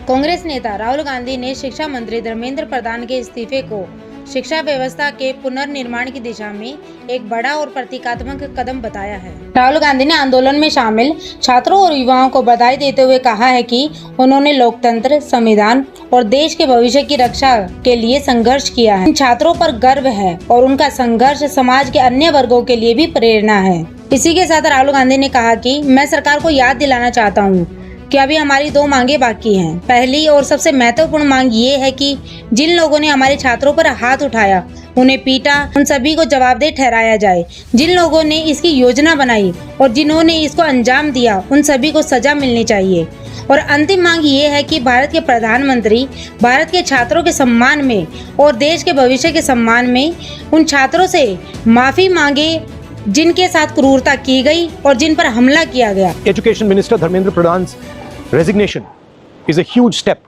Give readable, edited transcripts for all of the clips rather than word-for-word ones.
कांग्रेस नेता राहुल गांधी ने शिक्षा मंत्री धर्मेंद्र प्रधान के इस्तीफे को शिक्षा व्यवस्था के पुनर्निर्माण की दिशा में एक बड़ा और प्रतीकात्मक कदम बताया है। राहुल गांधी ने आंदोलन में शामिल छात्रों और युवाओं को बधाई देते हुए कहा है कि उन्होंने लोकतंत्र, संविधान और देश के भविष्य की रक्षा के लिए संघर्ष किया है। इन छात्रों पर गर्व है और उनका संघर्ष समाज के अन्य वर्गों के लिए भी प्रेरणा है। इसी के साथ राहुल गांधी ने कहा कि मैं सरकार को याद दिलाना चाहता हूँ कि अभी हमारी 2 मांगे बाकी हैं। पहली और सबसे महत्वपूर्ण मांग ये है कि जिन लोगों ने हमारे छात्रों पर हाथ उठाया, उन्हें पीटा, उन सभी को जवाबदेह ठहराया जाए। जिन लोगों ने इसकी योजना बनाई और जिन्होंने इसको अंजाम दिया, उन सभी को सजा मिलनी चाहिए। और अंतिम मांग ये है कि भारत के प्रधानमंत्री भारत के छात्रों के सम्मान में और देश के भविष्य के सम्मान में उन छात्रों से माफी मांगे जिनके साथ क्रूरता की गई और जिन पर हमला किया गया। Education Minister Dharmendra Pradhan's resignation is a huge step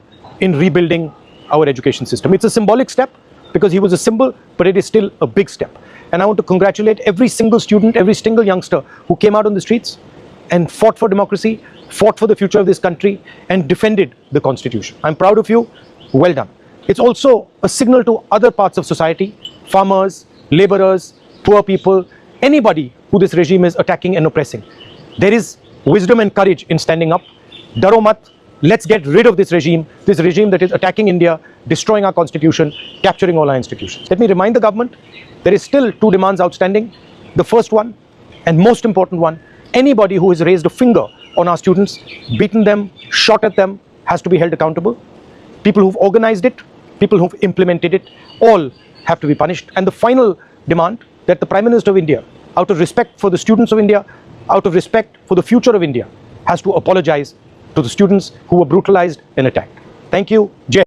in rebuilding our education system. It's a symbolic step because he was a symbol, but it is still a big step. And I want to congratulate every single student, every single youngster who came out on the streets and fought for democracy, fought for the future of this country, and defended the Constitution. I'm proud of you. Well done. It's also a signal to other parts of society, farmers, laborers, poor people, anybody who this regime is attacking and oppressing. There is wisdom and courage in standing up. Daro mat, let's get rid of this regime that is attacking India, destroying our constitution, capturing all our institutions. Let me remind the government, there is still 2 demands outstanding. The first one, and most important one, anybody who has raised a finger on our students, beaten them, shot at them, has to be held accountable. People who've organized it, people who've implemented it, all have to be punished. And the final demand, that the Prime Minister of India, out of respect for the students of India, out of respect for the future of India, has to apologize to the students who were brutalized and attacked. Thank you. Jai.